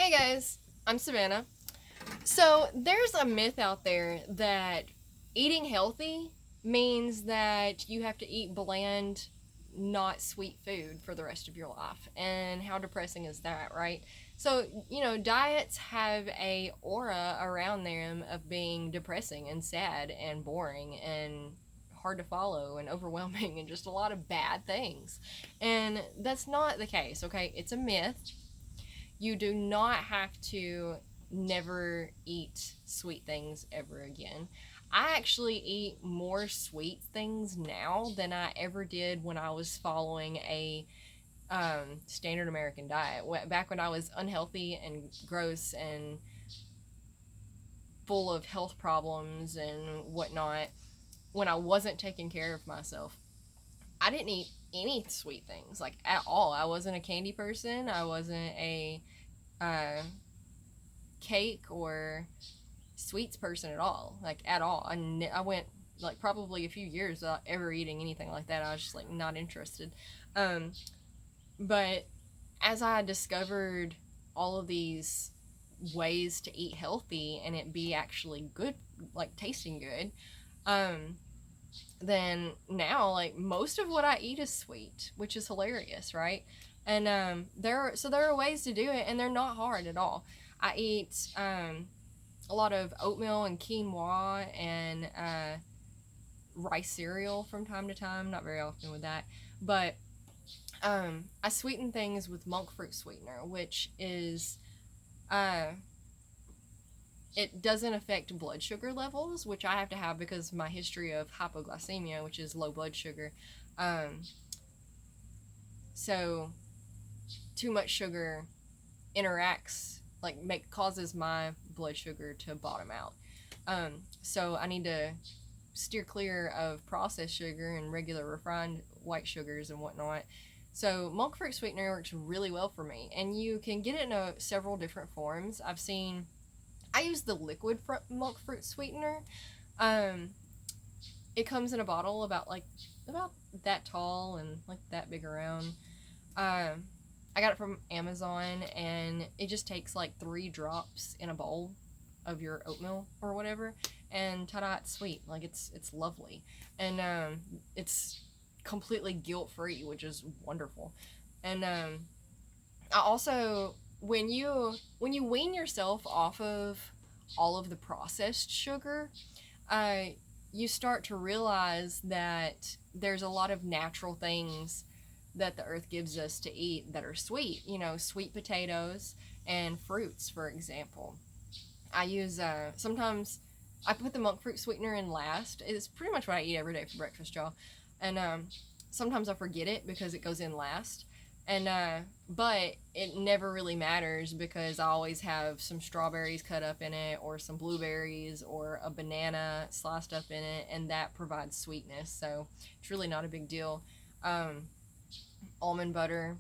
Hey guys, I'm Savannah. So, there's a myth out there that eating healthy means that you have to eat bland, not sweet food for the rest of your life. And how depressing is that, right? So, diets have a aura around them of being depressing and sad and boring and hard to follow and overwhelming and just a lot of bad things. And that's not the case, okay? It's a myth. You do not have to never eat sweet things ever again. I actually eat more sweet things now than I ever did when I was following a standard American diet. Back when I was unhealthy and gross and full of health problems and whatnot, when I wasn't taking care of myself, I didn't eat any sweet things like at all. I wasn't a candy person. I wasn't a uh, cake or sweets person at all, like at all. I went like probably a few years without ever eating anything like that. I was just like not interested. Um, but as I discovered all of these ways to eat healthy and it be actually good, like tasting good, um, then now like most of what I eat is sweet, which is hilarious, right? And there are ways to do it, and they're not hard at all. I eat a lot of oatmeal and quinoa and rice cereal from time to time. Not very often with that, but I sweeten things with monk fruit sweetener, which is uh, it doesn't affect blood sugar levels, which I have to have because of my history of hypoglycemia, which is low blood sugar. Um, so too much sugar interacts causes my blood sugar to bottom out. So I need to steer clear of processed sugar and regular refined white sugars and whatnot. So monk fruit sweetener works really well for me, and you can get it in several different forms. I use the liquid monk fruit sweetener. Um, it comes in a bottle about that tall and like that big around. Um, I got it from Amazon, and it just takes like 3 drops in a bowl of your oatmeal or whatever, and ta-da, it's sweet. Like it's lovely, and it's completely guilt free, which is wonderful. And I also when you wean yourself off of all of the processed sugar, uh, you start to realize that there's a lot of natural things that the earth gives us to eat that are sweet. Sweet potatoes and fruits, for example. I use sometimes I put the monk fruit sweetener in last. It's pretty much what I eat every day for breakfast, y'all. And sometimes I forget it because it goes in last. And but it never really matters because I always have some strawberries cut up in it, or some blueberries, or a banana sliced up in it, and that provides sweetness. So it's really not a big deal. Um, Almond butter,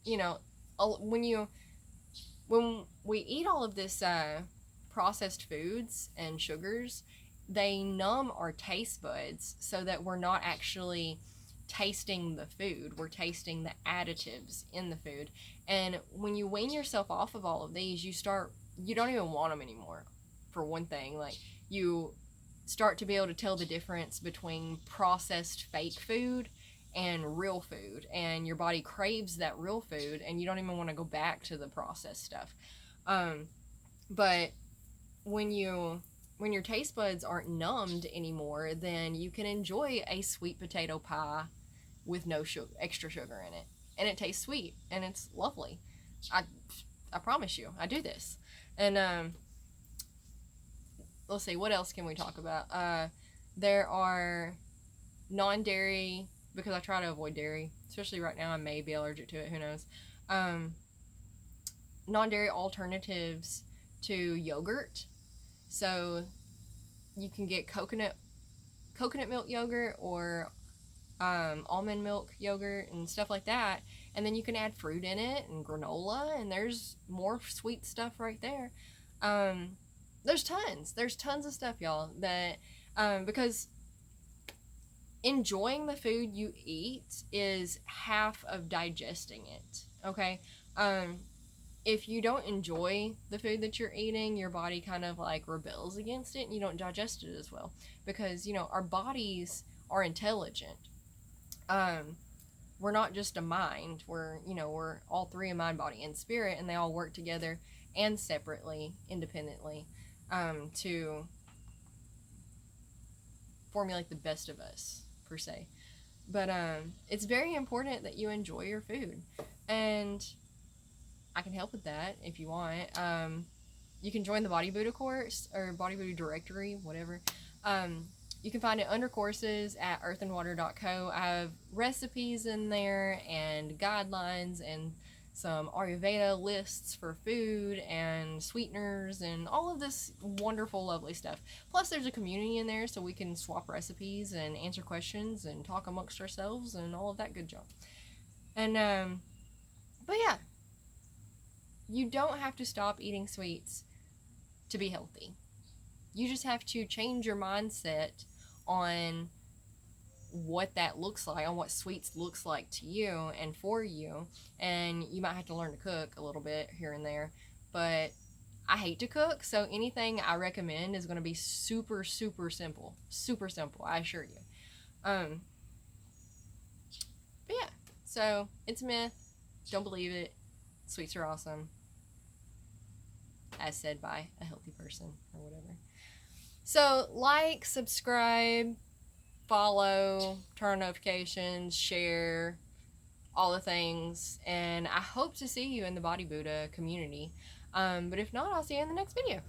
you know, when we eat all of this processed foods and sugars, they numb our taste buds so that we're not actually tasting the food. We're tasting the additives in the food. And when you wean yourself off of all of these, you don't even want them anymore. For one thing, like you start to be able to tell the difference between processed fake food and real food, and your body craves that real food, and you don't even want to go back to the processed stuff. But when your taste buds aren't numbed anymore, then you can enjoy a sweet potato pie with no extra sugar in it, and it tastes sweet and it's lovely. I I promise you, I do this. And let's see, what else can we talk about? There are non-dairy, because I try to avoid dairy, especially right now. I may be allergic to it. Who knows? Um, Non-dairy alternatives to yogurt. So you can get coconut milk yogurt, or almond milk yogurt and stuff like that, and then you can add fruit in it and granola, and there's more sweet stuff right there. Um, there's tons of stuff, y'all, that because enjoying the food you eat is half of digesting it. Okay. um, if you don't enjoy the food that you're eating, your body kind of like rebels against it and you don't digest it as well. Because, you know, our bodies are intelligent. Um, we're not just a mind. We're all three, a mind, body, and spirit, and they all work together and separately, independently, to formulate the best of us, per se. But it's very important that you enjoy your food. And I can help with that if you want. You can join the Body Buddha course or Body Buddha directory, whatever. You can find it under courses at earthandwater.co. I have recipes in there and guidelines and some Ayurveda lists for food and sweeteners and all of this wonderful, lovely stuff. Plus, there's a community in there so we can swap recipes and answer questions and talk amongst ourselves and all of that good junk. And, but yeah, you don't have to stop eating sweets to be healthy. You just have to change your mindset on what that looks like, on what sweets looks like to you and for you. And you might have to learn to cook a little bit here and there. But I hate to cook, so anything I recommend is going to be super, super simple. Super simple, I assure you. But yeah, so it's a myth. Don't believe it. Sweets are awesome. As said by a healthy person or whatever. So, like, subscribe, follow, turn on notifications, share, all the things. And I hope to see you in the Body Buddha community. But if not, I'll see you in the next video.